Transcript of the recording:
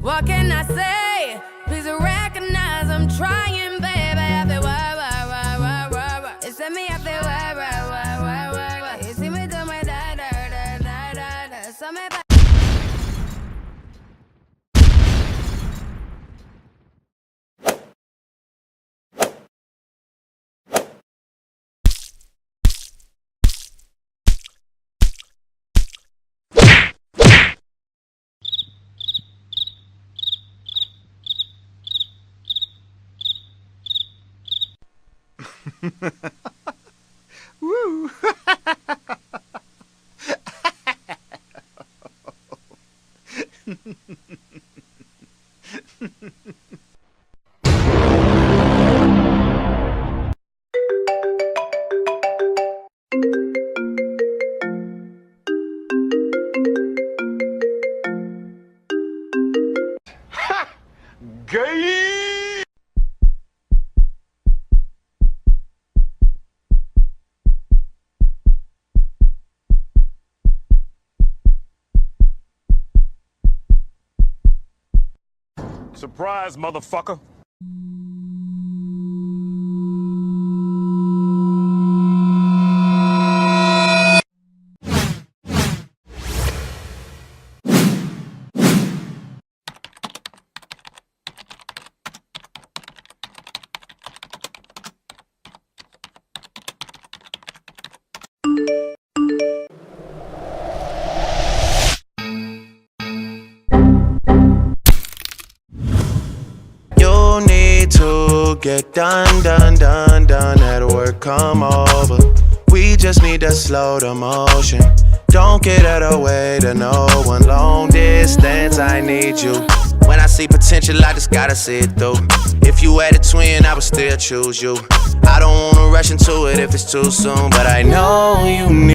What can I say? Please recognize I'm trying, baby. I feel wah. It's me, I feel wah. You see me do my da. So me back. Woo! Gay! Surprise, motherfucker. You need to get done at work, come over. We just need to slow the motion. Don't get out of the way to no one. Long distance, I need you. When I see potential, I just gotta see it through. If you had a twin, I would still choose you. I don't wanna rush into it if it's too soon, but I know you need